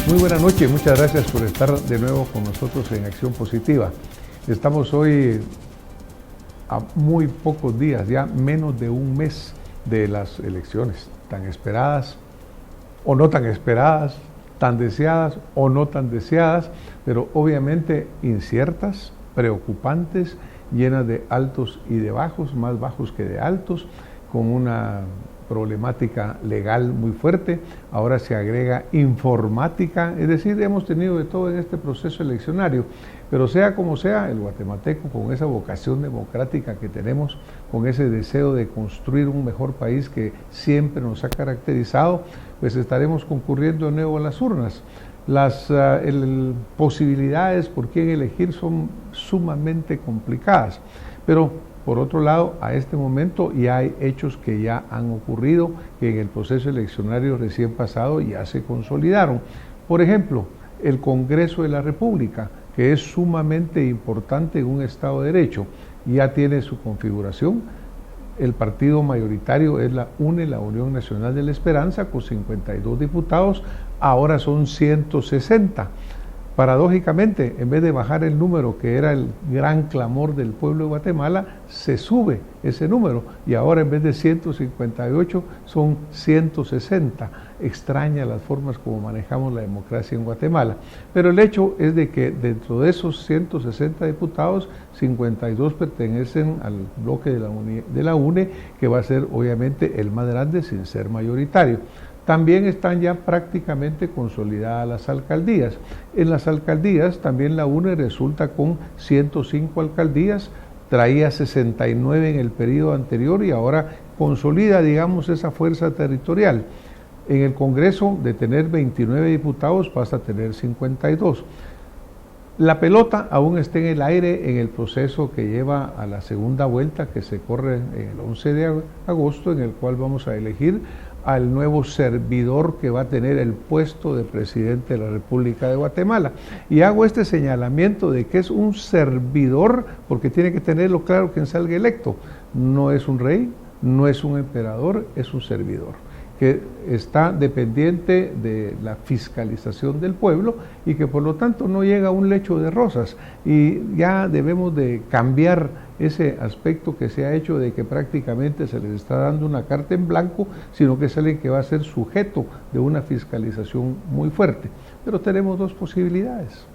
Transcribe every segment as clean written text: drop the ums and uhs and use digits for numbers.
Muy buena noche, muchas gracias por estar de nuevo con nosotros en Acción Positiva. Estamos hoy a muy pocos días, ya menos de un mes de las elecciones tan esperadas o no tan esperadas, tan deseadas o no tan deseadas, pero obviamente inciertas, preocupantes, llenas de altos y de bajos, más bajos que de altos, con una problemática legal muy fuerte. Ahora se agrega informática, es decir, hemos tenido de todo en este proceso eleccionario, pero sea como sea, el guatemalteco, con esa vocación democrática que tenemos, con ese deseo de construir un mejor país que siempre nos ha caracterizado, pues estaremos concurriendo de nuevo a las urnas. Las posibilidades por quién elegir son sumamente complicadas, pero por otro lado, a este momento ya hay hechos que ya han ocurrido, que en el proceso eleccionario recién pasado ya se consolidaron. Por ejemplo, el Congreso de la República, que es sumamente importante en un Estado de Derecho, ya tiene su configuración. El partido mayoritario es la UNE, la Unión Nacional de la Esperanza, con 52 diputados, ahora son 160. Paradójicamente, en vez de bajar el número, que era el gran clamor del pueblo de Guatemala, se sube ese número y ahora en vez de 158 son 160. Extraña las formas como manejamos la democracia en Guatemala. Pero el hecho es de que dentro de esos 160 diputados, 52 pertenecen al bloque de la UNE, que va a ser obviamente el más grande sin ser mayoritario. También están ya prácticamente consolidadas las alcaldías. En las alcaldías también la UNE resulta con 105 alcaldías, traía 69 en el periodo anterior y ahora consolida, digamos, esa fuerza territorial. En el Congreso, de tener 29 diputados, pasa a tener 52. La pelota aún está en el aire en el proceso que lleva a la segunda vuelta, que se corre el 11 de agosto, en el cual vamos a elegir al nuevo servidor que va a tener el puesto de presidente de la República de Guatemala. Y hago este señalamiento de que es un servidor, porque tiene que tenerlo claro quien salga electo. No es un rey, no es un emperador, es un servidor, que está dependiente de la fiscalización del pueblo y que por lo tanto no llega a un lecho de rosas. Y ya debemos de cambiar ese aspecto que se ha hecho de que prácticamente se les está dando una carta en blanco, sino que es alguien que va a ser sujeto de una fiscalización muy fuerte. Pero tenemos dos posibilidades.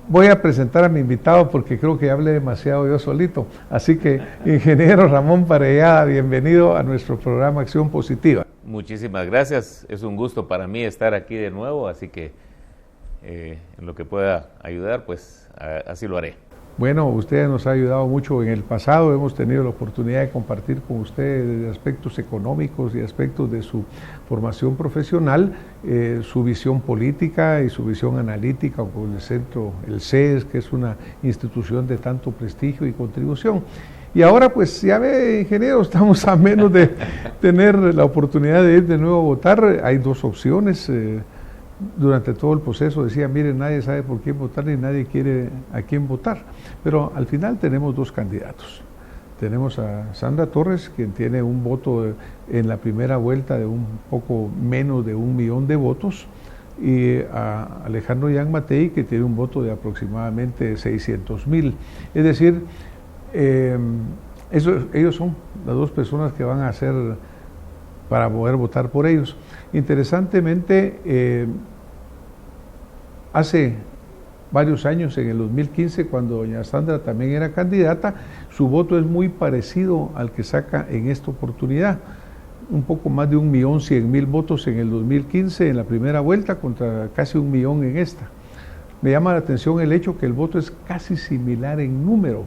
Voy a presentar a mi invitado porque creo que hablé demasiado yo solito. Así que, ingeniero Ramón Parellada, bienvenido a nuestro programa Acción Positiva. Muchísimas gracias. Es un gusto para mí estar aquí de nuevo, así que en lo que pueda ayudar, pues así lo haré. Bueno, usted nos ha ayudado mucho en el pasado, hemos tenido la oportunidad de compartir con usted desde aspectos económicos y aspectos de su formación profesional, su visión política y su visión analítica con el centro, el CES, que es una institución de tanto prestigio y contribución. Y ahora pues ya ve, ingeniero, estamos a menos de tener la oportunidad de ir de nuevo a votar. Hay dos opciones. Durante todo el proceso decía, miren, nadie sabe por quién votar ni nadie quiere a quién votar, pero al final tenemos dos candidatos. Tenemos a Sandra Torres, quien tiene un voto en la primera vuelta de un poco menos de 1 millón de votos, y a Alejandro Yanmatei, que tiene un voto de aproximadamente 600,000. Es decir, ellos son las dos personas que van a hacer para poder votar por ellos. Interesantemente, hace varios años, en el 2015, cuando doña Sandra también era candidata, su voto es muy parecido al que saca en esta oportunidad. Un poco más de 1.100.000 votos en el 2015 en la primera vuelta contra casi 1 millón en esta. Me llama la atención el hecho que el voto es casi similar en número.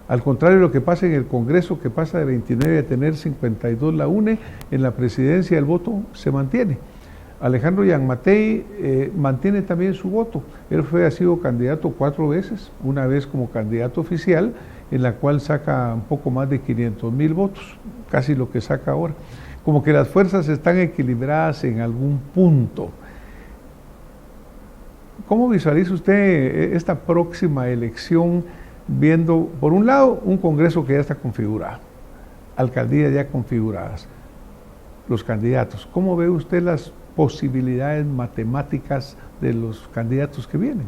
Al contrario de lo que pasa en el Congreso, que pasa de 29 a tener 52 la UNE, en la presidencia el voto se mantiene. Alejandro Yanmatei mantiene también su voto. Él ha sido candidato 4 veces, una vez como candidato oficial, en la cual saca un poco más de 500,000 votos, casi lo que saca ahora. Como que las fuerzas están equilibradas en algún punto. ¿Cómo visualiza usted esta próxima elección, viendo, por un lado, un Congreso que ya está configurado, alcaldías ya configuradas, los candidatos? ¿Cómo ve usted las posibilidades matemáticas de los candidatos que vienen?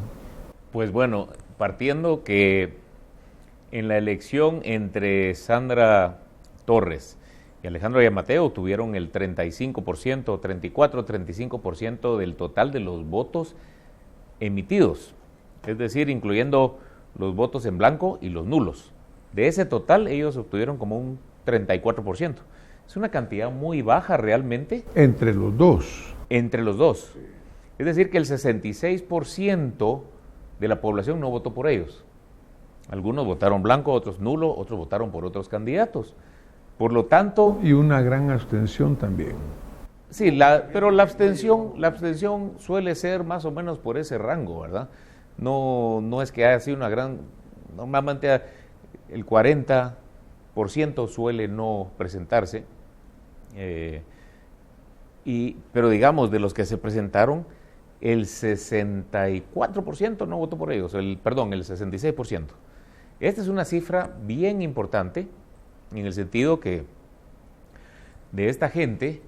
Pues bueno, partiendo que en la elección entre Sandra Torres y Alejandro Yamateo tuvieron el 35%, 34-35% del total de los votos emitidos, es decir, incluyendo los votos en blanco y los nulos. De ese total ellos obtuvieron como un 34%. Es una cantidad muy baja realmente. Entre los dos. Entre los dos. Sí. Es decir, que el 66% de la población no votó por ellos. Algunos votaron blanco, otros nulo, otros votaron por otros candidatos. Por lo tanto... Y una gran abstención también. Sí, pero la abstención suele ser más o menos por ese rango, ¿verdad? No es que haya sido una gran... Normalmente el 40% suele no presentarse. Pero digamos, de los que se presentaron, el 64% no votó por ellos, el 66%. Esta es una cifra bien importante en el sentido que de esta gente,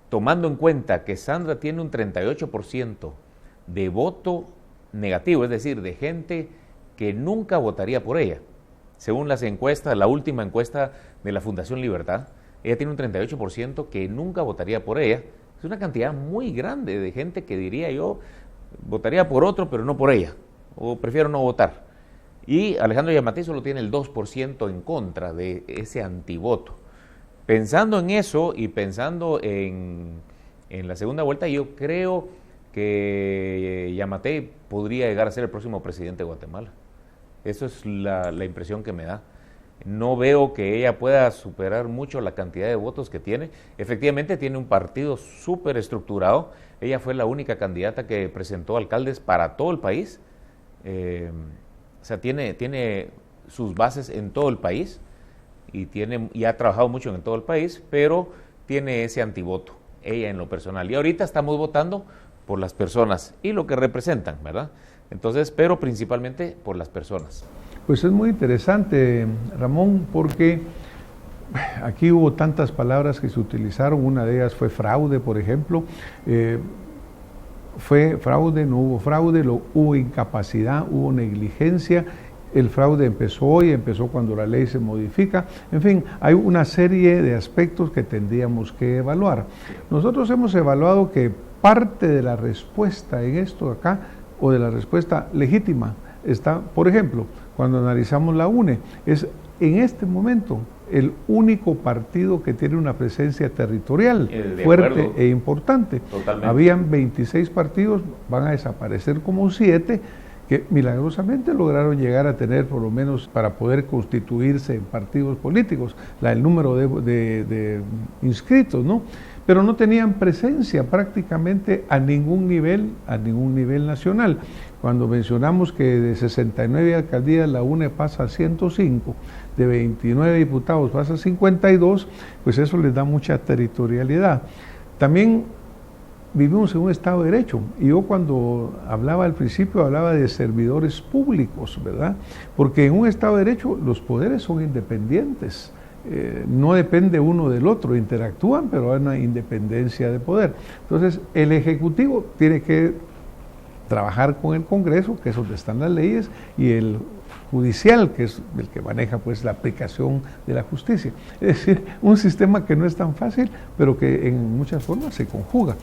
tomando en cuenta que Sandra tiene un 38% de voto negativo, es decir, de gente que nunca votaría por ella. Según las encuestas, la última encuesta de la Fundación Libertad, ella tiene un 38% que nunca votaría por ella. Es una cantidad muy grande de gente que diría yo, votaría por otro, pero no por ella, o prefiero no votar. Y Alejandro Yamateo solo tiene el 2% en contra de ese antivoto. Pensando en eso y pensando en la segunda vuelta, yo creo que Yamateo podría llegar a ser el próximo presidente de Guatemala. Eso es la impresión que me da. No veo que ella pueda superar mucho la cantidad de votos que tiene. Efectivamente tiene un partido súper estructurado. Ella fue la única candidata que presentó alcaldes para todo el país. O sea, tiene sus bases en todo el país y ha trabajado mucho en todo el país, pero tiene ese antivoto, ella en lo personal. Y ahorita estamos votando por las personas y lo que representan, ¿verdad? Entonces, pero principalmente por las personas. Pues es muy interesante, Ramón, porque aquí hubo tantas palabras que se utilizaron, una de ellas fue fraude, por ejemplo. Fue fraude, no hubo fraude, hubo incapacidad, hubo negligencia. El fraude empezó hoy, empezó cuando la ley se modifica. En fin, hay una serie de aspectos que tendríamos que evaluar. Nosotros hemos evaluado que parte de la respuesta en esto acá, o de la respuesta legítima, está, por ejemplo, cuando analizamos la UNE, es en este momento el único partido que tiene una presencia territorial fuerte e importante. Totalmente. Habían 26 partidos, van a desaparecer como 7, que milagrosamente lograron llegar a tener, por lo menos para poder constituirse en partidos políticos, el número de inscritos, ¿no? Pero no tenían presencia prácticamente a ningún nivel nacional. Cuando mencionamos que de 69 alcaldías la UNE pasa a 105, de 29 diputados pasa a 52, pues eso les da mucha territorialidad. También vivimos en un Estado de Derecho, y yo cuando hablaba al principio hablaba de servidores públicos, ¿verdad? Porque en un Estado de Derecho los poderes son independientes. No depende uno del otro, interactúan, pero hay una independencia de poder. Entonces, el Ejecutivo tiene que trabajar con el Congreso, que es donde están las leyes, y el Judicial, que es el que maneja pues la aplicación de la justicia. Es decir, un sistema que no es tan fácil, pero que en muchas formas se conjuga.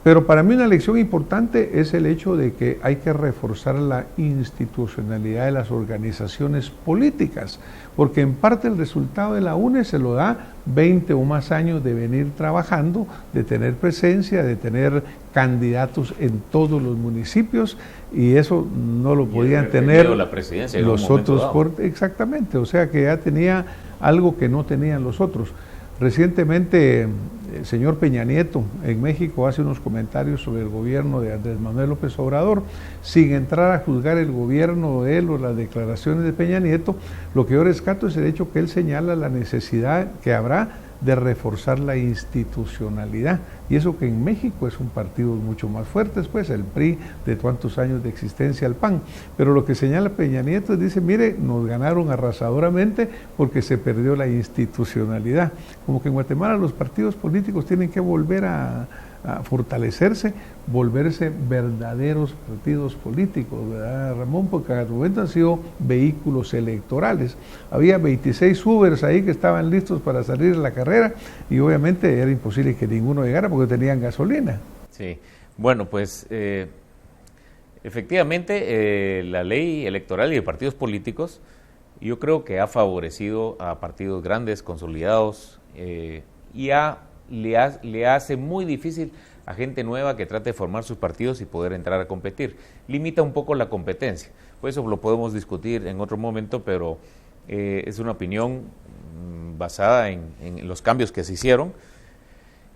Pero para mí una lección importante es el hecho de que hay que reforzar la institucionalidad de las organizaciones políticas, porque en parte el resultado de la UNE se lo da 20 o más años de venir trabajando, de tener presencia, de tener candidatos en todos los municipios, y eso no lo podían tener la presidencia los otros. Exactamente, o sea que ya tenía algo que no tenían los otros. Recientemente el señor Peña Nieto en México hace unos comentarios sobre el gobierno de Andrés Manuel López Obrador, sin entrar a juzgar el gobierno de él o las declaraciones de Peña Nieto. Lo que yo rescato es el hecho que él señala la necesidad que habrá de reforzar la institucionalidad. Y eso que en México es un partido mucho más fuerte, pues el PRI de tantos años de existencia, el PAN. Pero lo que señala Peña Nieto es, dice, mire, nos ganaron arrasadoramente porque se perdió la institucionalidad. Como que en Guatemala los partidos políticos tienen que volver a fortalecerse, volverse verdaderos partidos políticos, ¿verdad, Ramón? Porque al momento han sido vehículos electorales. Había 26 Ubers ahí que estaban listos para salir a la carrera y obviamente era imposible que ninguno llegara porque tenían gasolina. Sí, bueno, pues efectivamente la ley electoral y de partidos políticos yo creo que ha favorecido a partidos grandes, consolidados y le hace muy difícil a gente nueva que trate de formar sus partidos y poder entrar a competir. Limita un poco la competencia. Pues eso lo podemos discutir en otro momento, pero es una opinión basada en los cambios que se hicieron.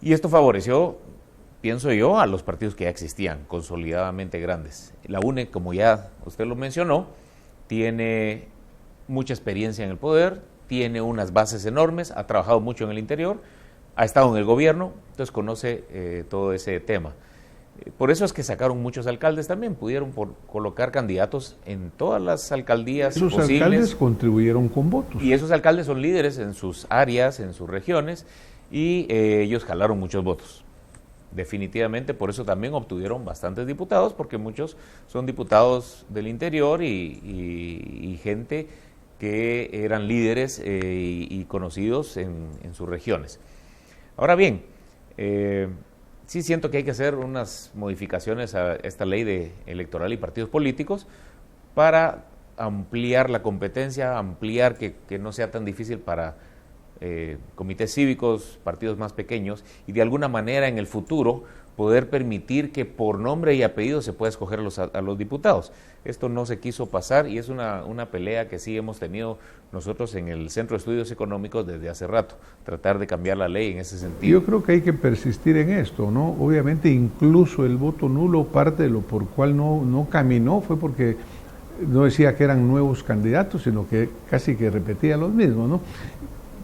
Y esto favoreció, pienso yo, a los partidos que ya existían, consolidadamente grandes. La UNE, como ya usted lo mencionó, tiene mucha experiencia en el poder, tiene unas bases enormes, ha trabajado mucho en el interior, ha estado en el gobierno, entonces conoce todo ese tema. Por eso es que sacaron muchos alcaldes también, pudieron colocar candidatos en todas las alcaldías posibles. Esos alcaldes contribuyeron con votos. Y esos alcaldes son líderes en sus áreas, en sus regiones, y ellos jalaron muchos votos. Definitivamente, por eso también obtuvieron bastantes diputados, porque muchos son diputados del interior y gente que eran líderes y conocidos en sus regiones. Ahora bien, sí siento que hay que hacer unas modificaciones a esta ley electoral y partidos políticos para ampliar la competencia, ampliar que no sea tan difícil para comités cívicos, partidos más pequeños, y de alguna manera en el futuro poder permitir que por nombre y apellido se pueda escoger a los diputados. Esto no se quiso pasar y es una pelea que sí hemos tenido nosotros en el Centro de Estudios Económicos desde hace rato, tratar de cambiar la ley en ese sentido. Yo creo que hay que persistir en esto, ¿no? Obviamente incluso el voto nulo, parte de lo por cual no caminó fue porque no decía que eran nuevos candidatos, sino que casi que repetía los mismos, ¿no?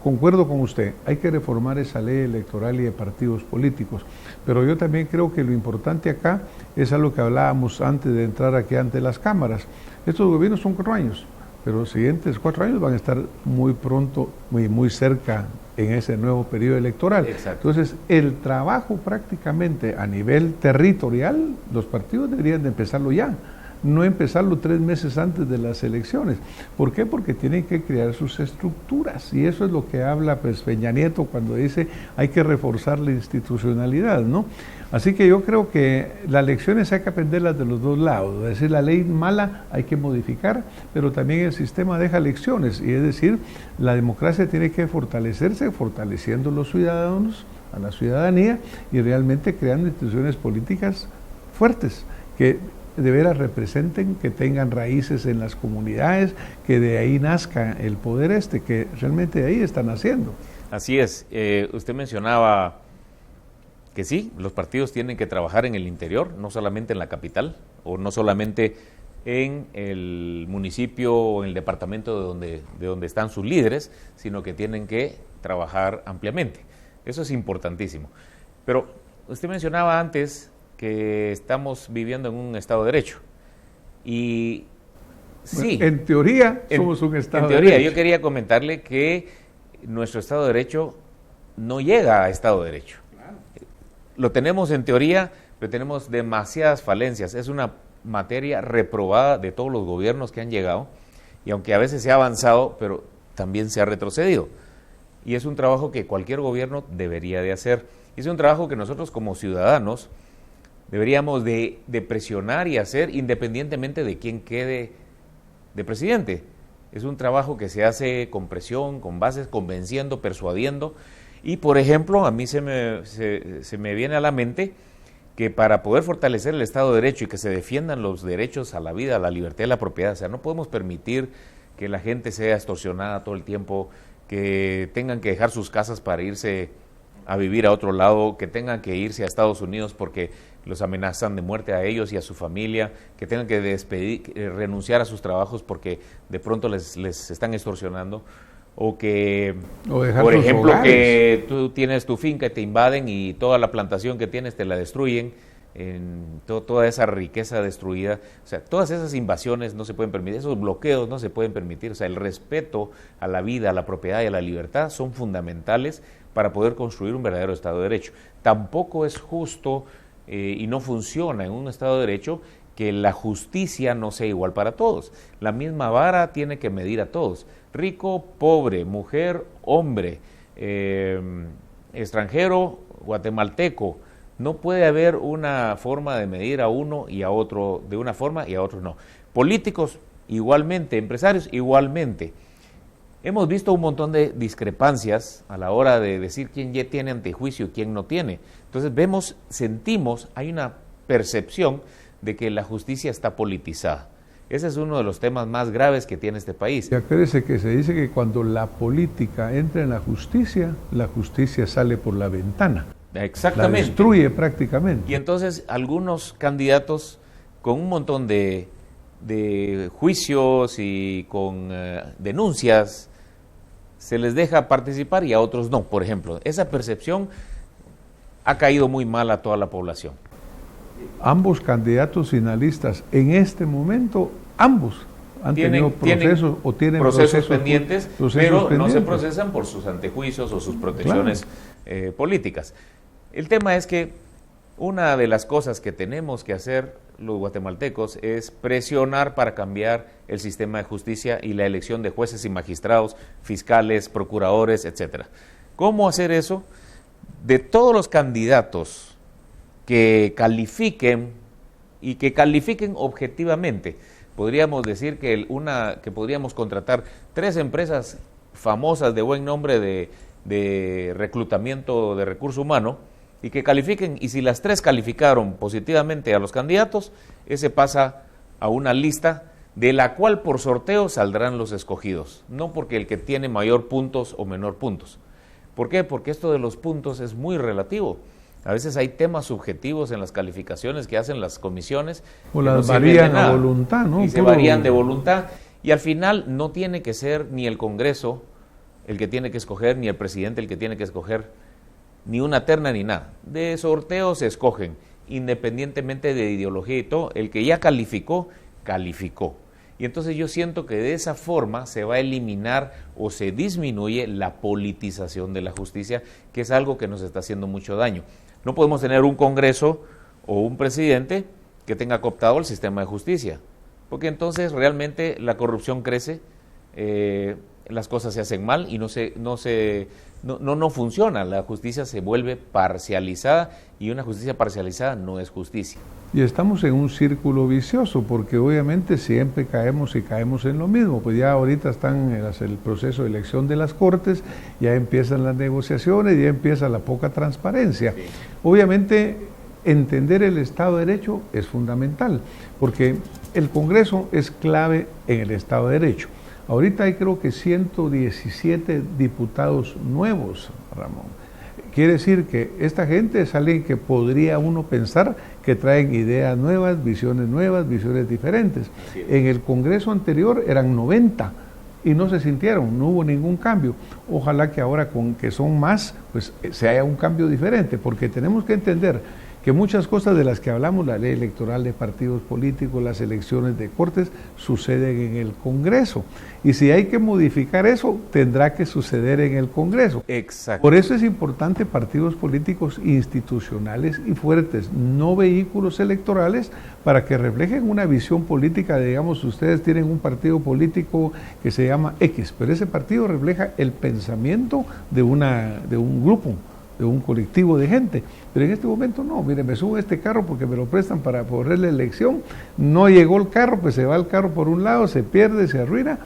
Concuerdo con usted, hay que reformar esa ley electoral y de partidos políticos, pero yo también creo que lo importante acá es algo que hablábamos antes de entrar aquí ante las cámaras. Estos gobiernos son 4 años, pero los siguientes 4 años van a estar muy pronto, muy cerca en ese nuevo periodo electoral. Exacto. Entonces, el trabajo prácticamente a nivel territorial, los partidos deberían de empezarlo ya. No empezarlo 3 meses antes de las elecciones. ¿Por qué? Porque tienen que crear sus estructuras y eso es lo que habla pues Peña Nieto cuando dice hay que reforzar la institucionalidad, ¿no? Así que yo creo que las elecciones hay que aprenderlas de los dos lados, es decir, la ley mala hay que modificar, pero también el sistema deja lecciones y es decir, la democracia tiene que fortalecerse, fortaleciendo los ciudadanos, a la ciudadanía y realmente creando instituciones políticas fuertes que de veras representen, que tengan raíces en las comunidades, que de ahí nazca el poder que realmente de ahí está naciendo. Así es. Usted mencionaba que sí, los partidos tienen que trabajar en el interior, no solamente en la capital, o no solamente en el municipio o en el departamento de donde están sus líderes, sino que tienen que trabajar ampliamente. Eso es importantísimo. Pero usted mencionaba antes que estamos viviendo en un Estado de Derecho. Y sí. En teoría somos un Estado de Derecho. En teoría, yo quería comentarle que nuestro Estado de Derecho no llega a Estado de Derecho. Claro. Lo tenemos en teoría, pero tenemos demasiadas falencias. Es una materia reprobada de todos los gobiernos que han llegado, y aunque a veces se ha avanzado, pero también se ha retrocedido. Y es un trabajo que cualquier gobierno debería de hacer. Es un trabajo que nosotros como ciudadanos deberíamos de presionar y hacer independientemente de quién quede de presidente. Es un trabajo que se hace con presión, con bases, convenciendo, persuadiendo. Y, por ejemplo, a mí se me viene a la mente que para poder fortalecer el Estado de Derecho y que se defiendan los derechos a la vida, a la libertad y a la propiedad, o sea, no podemos permitir que la gente sea extorsionada todo el tiempo, que tengan que dejar sus casas para irse a vivir a otro lado, que tengan que irse a Estados Unidos porque los amenazan de muerte a ellos y a su familia, que tengan que renunciar a sus trabajos porque de pronto les están extorsionando. o que, dejar por sus ejemplo, hogares. que tú tienes tu finca y te invaden y toda la plantación que tienes te la destruyen, toda esa riqueza destruida. O sea, todas esas invasiones no se pueden permitir, esos bloqueos no se pueden permitir. O sea, el respeto a la vida, a la propiedad y a la libertad son fundamentales para poder construir un verdadero Estado de Derecho. Tampoco es justo y no funciona en un Estado de Derecho que la justicia no sea igual para todos. La misma vara tiene que medir a todos. Rico, pobre, mujer, hombre, extranjero, guatemalteco. No puede haber una forma de medir a uno y a otro de una forma y a otro no. Políticos igualmente, empresarios igualmente. Hemos visto un montón de discrepancias a la hora de decir quién ya tiene antejuicio y quién no tiene. Entonces sentimos, hay una percepción de que la justicia está politizada. Ese es uno de los temas más graves que tiene este país. Y acuérdese que se dice que cuando la política entra en la justicia sale por la ventana. Exactamente. La destruye prácticamente. Y entonces algunos candidatos con un montón de juicios y con denuncias se les deja participar y a otros no. Por ejemplo, esa percepción ha caído muy mal a toda la población. Ambos candidatos finalistas en este momento, ambos han tenido procesos o tienen procesos pendientes, pero no se pendientes. procesan por sus antejuicios o sus protecciones políticas. El tema es que una de las cosas que tenemos que hacer los guatemaltecos es presionar para cambiar el sistema de justicia y la elección de jueces y magistrados, fiscales, procuradores, etcétera. ¿Cómo hacer eso? De todos los candidatos que califiquen y que califiquen objetivamente, podríamos decir que podríamos contratar 3 empresas famosas de buen nombre de reclutamiento de recurso humano y que califiquen, y si las 3 calificaron positivamente a los candidatos, ese pasa a una lista de la cual por sorteo saldrán los escogidos, no porque el que tiene mayor puntos o menor puntos. ¿Por qué? Porque esto de los puntos es muy relativo. A veces hay temas subjetivos en las calificaciones que hacen las comisiones. O las varían a voluntad, ¿no? Y se varían de voluntad. Y al final no tiene que ser ni el Congreso el que tiene que escoger, ni el presidente el que tiene que escoger, ni una terna ni nada. De sorteo se escogen, independientemente de ideología y todo. El que ya calificó, calificó. Y entonces yo siento que de esa forma se va a eliminar o se disminuye la politización de la justicia, que es algo que nos está haciendo mucho daño. No podemos tener un Congreso o un presidente que tenga cooptado el sistema de justicia, porque entonces realmente la corrupción crece, las cosas se hacen mal y no funciona. La justicia se vuelve parcializada y una justicia parcializada no es justicia. Y estamos en un círculo vicioso, porque obviamente siempre caemos en lo mismo. Pues ya ahorita están en el proceso de elección de las Cortes, ya empiezan las negociaciones, ya empieza la poca transparencia. Sí. Obviamente entender el Estado de Derecho es fundamental, porque el Congreso es clave en el Estado de Derecho. Ahorita hay creo que 117 diputados nuevos, Ramón. Quiere decir que esta gente es alguien que podría uno pensar que traen ideas nuevas, visiones diferentes. En el Congreso anterior eran 90 y no se sintieron, no hubo ningún cambio. Ojalá que ahora con que son más, pues se haya un cambio diferente, porque tenemos que entender que muchas cosas de las que hablamos, la ley electoral de partidos políticos, las elecciones de cortes, suceden en el Congreso. Y si hay que modificar eso, tendrá que suceder en el Congreso. Exacto. Por eso es importante partidos políticos institucionales y fuertes, no vehículos electorales, para que reflejen una visión política. Digamos, ustedes tienen un partido político que se llama X, pero ese partido refleja el pensamiento de un grupo, de un colectivo de gente. Pero en este momento no, mire, me subo a este carro porque me lo prestan para correr la elección, no llegó el carro, pues se va el carro por un lado, se pierde, se arruina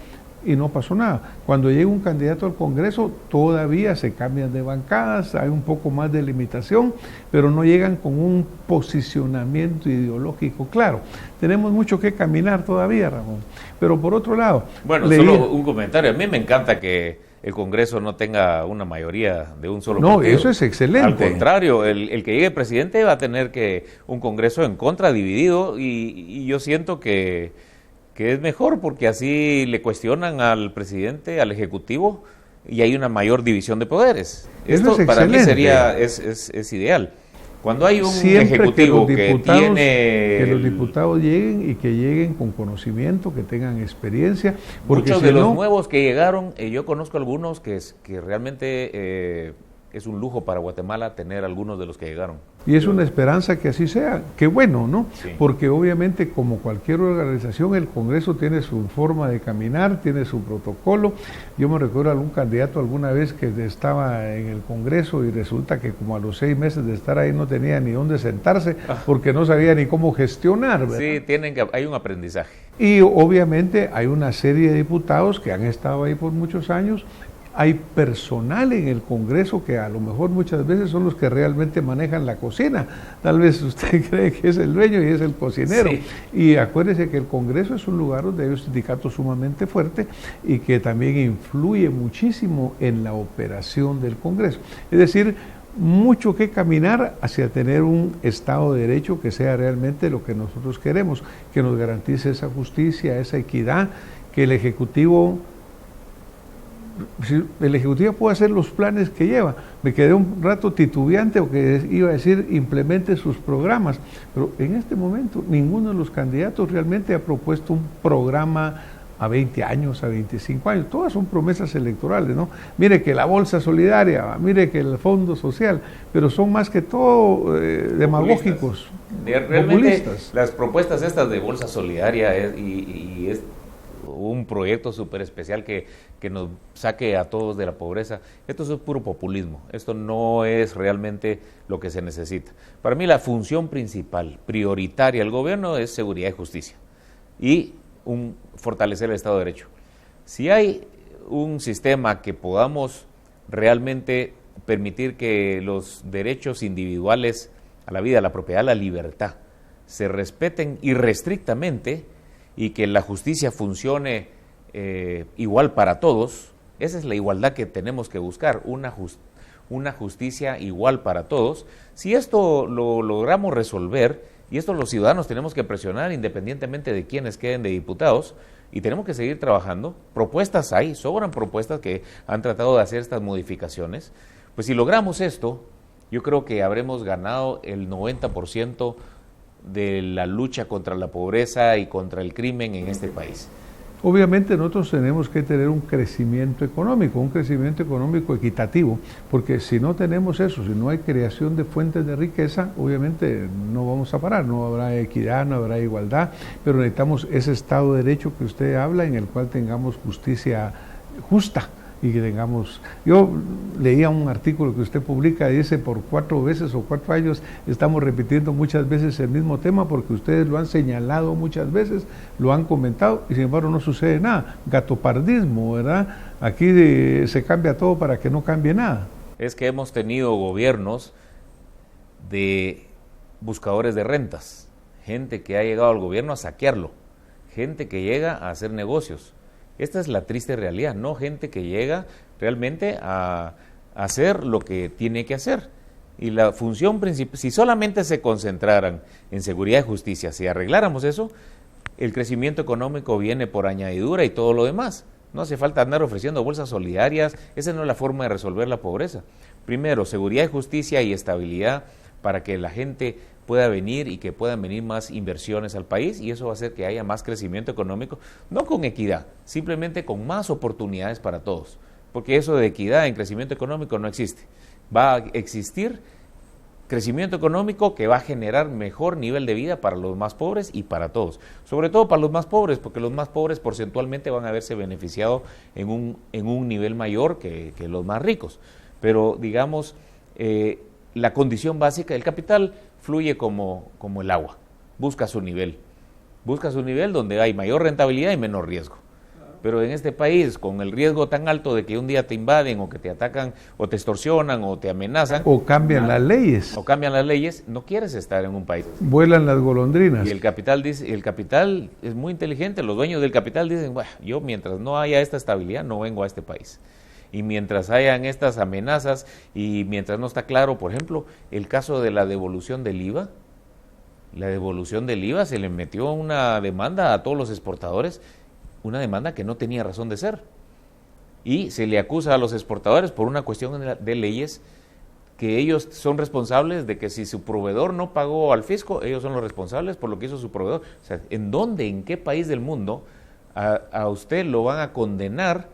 y no pasó nada. Cuando llega un candidato al Congreso, todavía se cambian de bancadas, hay un poco más de limitación, pero no llegan con un posicionamiento ideológico claro. Tenemos mucho que caminar todavía, Ramón. Pero por otro lado... Bueno, solo un comentario. A mí me encanta que el Congreso no tenga una mayoría de un solo partido. No, eso es excelente. Al contrario, el que llegue presidente va a tener un Congreso en contra, dividido, y yo siento que es mejor, porque así le cuestionan al presidente, al Ejecutivo, y hay una mayor división de poderes. Eso Esto es para mí excelente. es ideal. Cuando hay un Siempre ejecutivo que tiene los diputados lleguen y que lleguen con conocimiento, que tengan experiencia. Porque muchos si de no, los nuevos que llegaron, yo conozco algunos que realmente es un lujo para Guatemala tener algunos de los que llegaron. y es una esperanza que así sea, qué bueno, ¿no? Sí. Porque obviamente como cualquier organización, el Congreso tiene su forma de caminar, tiene su protocolo. Yo me recuerdo a algún candidato alguna vez que estaba en el Congreso y resulta que como a los 6 meses de estar ahí no tenía ni dónde sentarse porque no sabía ni cómo gestionar, ¿verdad? Sí, hay un aprendizaje. Y obviamente hay una serie de diputados que han estado ahí por muchos años. Hay personal en el Congreso que a lo mejor muchas veces son los que realmente manejan la cocina. Tal vez usted cree que es el dueño y es el cocinero. Sí. Y acuérdese que el Congreso es un lugar donde hay un sindicato sumamente fuerte y que también influye muchísimo en la operación del Congreso. Es decir, mucho que caminar hacia tener un Estado de Derecho que sea realmente lo que nosotros queremos, que nos garantice esa justicia, esa equidad, que el Ejecutivo puede hacer los planes que lleva. Me quedé un rato titubeante porque iba a decir implemente sus programas, pero en este momento ninguno de los candidatos realmente ha propuesto un programa a 20 años, a 25 años, todas son promesas electorales, ¿no? Mire que la bolsa solidaria, mire que el fondo social, pero son más que todo demagógicos, Realmente populistas. las propuestas estas de bolsa solidaria y es un proyecto súper especial que nos saque a todos de la pobreza. Esto es puro populismo, esto no es realmente lo que se necesita. Para mí la función principal, prioritaria del gobierno es seguridad y justicia y fortalecer el Estado de Derecho. Si hay un sistema que podamos realmente permitir que los derechos individuales a la vida, a la propiedad, a la libertad se respeten irrestrictamente y que la justicia funcione igual para todos, esa es la igualdad que tenemos que buscar, una justicia igual para todos. Si esto lo logramos resolver, y esto los ciudadanos tenemos que presionar independientemente de quienes queden de diputados, y tenemos que seguir trabajando, propuestas hay, sobran propuestas que han tratado de hacer estas modificaciones, pues si logramos esto, yo creo que habremos ganado el 90% de la lucha contra la pobreza y contra el crimen en este país. Obviamente nosotros tenemos que tener un crecimiento económico equitativo, porque si no tenemos eso, si no hay creación de fuentes de riqueza, obviamente no vamos a parar, no habrá equidad, no habrá igualdad, pero necesitamos ese Estado de Derecho que usted habla, en el cual tengamos justicia justa y que tengamos... Yo leía un artículo que usted publica, dice por 4 veces o 4 años estamos repitiendo muchas veces el mismo tema porque ustedes lo han señalado muchas veces, lo han comentado y sin embargo no sucede nada. Gatopardismo, ¿verdad? Aquí se cambia todo para que no cambie nada. Es que hemos tenido gobiernos de buscadores de rentas, gente que ha llegado al gobierno a saquearlo, gente que llega a hacer negocios. Esta es la triste realidad, no gente que llega realmente a hacer lo que tiene que hacer. Y la función principal, si solamente se concentraran en seguridad y justicia, si arregláramos eso, el crecimiento económico viene por añadidura y todo lo demás. No hace falta andar ofreciendo bolsas solidarias, esa no es la forma de resolver la pobreza. Primero, seguridad y justicia y estabilidad para que la gente pueda venir y que puedan venir más inversiones al país y eso va a hacer que haya más crecimiento económico, no con equidad, simplemente con más oportunidades para todos, porque eso de equidad en crecimiento económico no existe. Va a existir crecimiento económico que va a generar mejor nivel de vida para los más pobres y para todos, sobre todo para los más pobres, porque los más pobres porcentualmente van a verse beneficiados en un nivel mayor que los más ricos, pero digamos, la condición básica, el capital fluye como el agua, busca su nivel donde hay mayor rentabilidad y menos riesgo. Pero en este país, con el riesgo tan alto de que un día te invaden o que te atacan o te extorsionan o te amenazan. O cambian las leyes. O cambian las leyes, no quieres estar en un país. Vuelan las golondrinas. Y el capital dice, el capital es muy inteligente, los dueños del capital dicen, bueno, yo mientras no haya esta estabilidad no vengo a este país. Y mientras hayan estas amenazas y mientras no está claro, por ejemplo, el caso de la devolución del IVA, se le metió una demanda a todos los exportadores, una demanda que no tenía razón de ser. y se le acusa a los exportadores por una cuestión de leyes que ellos son responsables de que si su proveedor no pagó al fisco, ellos son los responsables por lo que hizo su proveedor. O sea, ¿en dónde, en qué país del mundo a usted lo van a condenar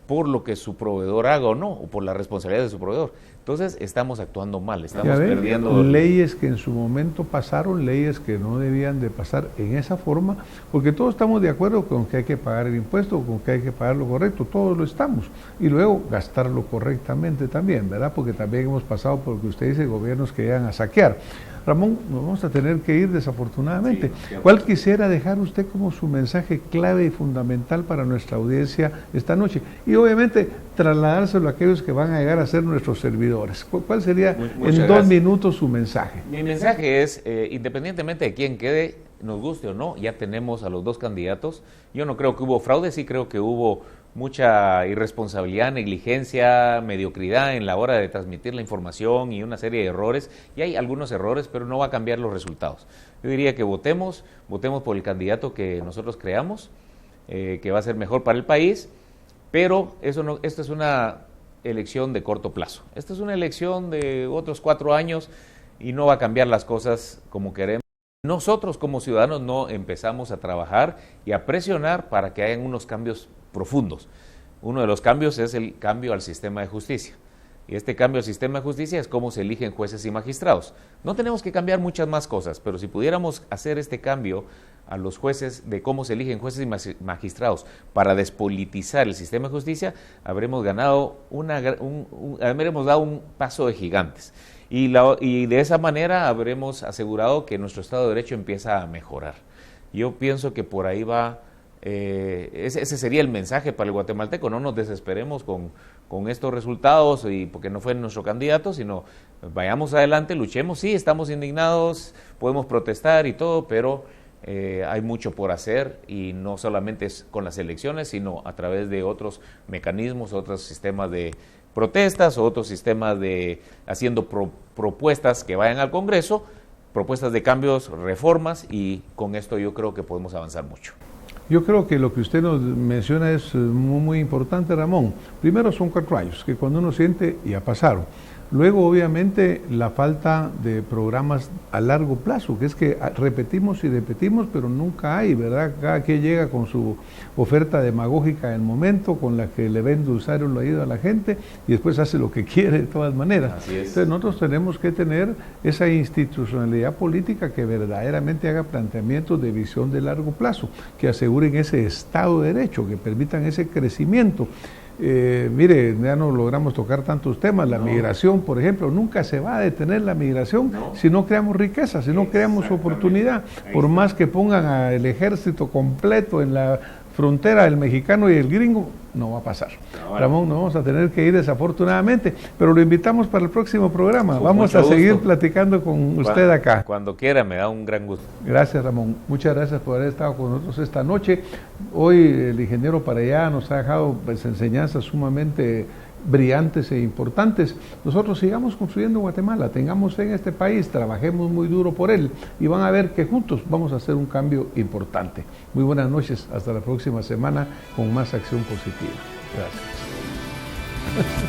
por lo que su proveedor haga o no, o por la responsabilidad de su proveedor? Entonces estamos actuando mal, estamos perdiendo leyes que en su momento pasaron, leyes que no debían de pasar en esa forma, porque todos estamos de acuerdo con que hay que pagar el impuesto, con que hay que pagar lo correcto, todos lo estamos, y luego gastarlo correctamente también, ¿verdad? Porque también hemos pasado por lo que usted dice, gobiernos que llegan a saquear. Ramón, nos vamos a tener que ir desafortunadamente. Sí, ¿cuál quisiera dejar usted como su mensaje clave y fundamental para nuestra audiencia esta noche? Y obviamente trasladárselo a aquellos que van a llegar a ser nuestros servidores. ¿Cuál sería en 2 minutos su mensaje? Mi mensaje es, independientemente de quién quede, nos guste o no, ya tenemos a los 2 candidatos. Yo no creo que hubo fraude, sí creo que hubo mucha irresponsabilidad, negligencia, mediocridad en la hora de transmitir la información y una serie de errores, y hay algunos errores, pero no va a cambiar los resultados. Yo diría que votemos por el candidato que nosotros creamos, que va a ser mejor para el país, pero esto es una elección de corto plazo. Esta es una elección de otros 4 años y no va a cambiar las cosas como queremos. Nosotros como ciudadanos no empezamos a trabajar y a presionar para que hayan unos cambios profundos. Uno de los cambios es el cambio al sistema de justicia. Y este cambio al sistema de justicia es cómo se eligen jueces y magistrados. No tenemos que cambiar muchas más cosas, pero si pudiéramos hacer este cambio a los jueces, de cómo se eligen jueces y magistrados para despolitizar el sistema de justicia, habremos dado un paso de gigantes. Y de esa manera habremos asegurado que nuestro Estado de Derecho empieza a mejorar. Yo pienso que por ahí va, ese sería el mensaje para el guatemalteco. No nos desesperemos con estos resultados y porque no fue nuestro candidato, sino vayamos adelante, luchemos. Sí, estamos indignados, podemos protestar y todo, pero hay mucho por hacer, y no solamente es con las elecciones, sino a través de otros mecanismos, otros sistemas de protestas o otros sistemas de haciendo propuestas que vayan al Congreso, propuestas de cambios, reformas, y con esto yo creo que podemos avanzar mucho. Yo creo que lo que usted nos menciona es muy, muy importante, Ramón. Primero son 4 años, que cuando uno siente ya pasaron. Luego, obviamente, la falta de programas a largo plazo, que es que repetimos y repetimos, pero nunca hay, ¿verdad? Cada quien llega con su oferta demagógica en el momento, con la que le vende usar el oído a la gente y después hace lo que quiere de todas maneras. Así es. Entonces nosotros tenemos que tener esa institucionalidad política que verdaderamente haga planteamientos de visión de largo plazo, que aseguren ese Estado de Derecho, que permitan ese crecimiento. Mire, ya no logramos tocar tantos temas, la migración, por ejemplo, nunca se va a detener la migración si no creamos riqueza, si no creamos oportunidad, por más que pongan al ejército completo en la frontera, el mexicano y el gringo, no va a pasar. Ramón, nos vamos a tener que ir desafortunadamente, pero lo invitamos para el próximo programa. Vamos a seguir platicando con usted acá. Cuando quiera, me da un gran gusto. Gracias, Ramón. Muchas gracias por haber estado con nosotros esta noche. Hoy el ingeniero Parellada nos ha dejado enseñanzas sumamente brillantes e importantes. Nosotros sigamos construyendo Guatemala, tengamos fe en este país, trabajemos muy duro por él y van a ver que juntos vamos a hacer un cambio importante. Muy buenas noches, hasta la próxima semana con más Acción Positiva. Gracias.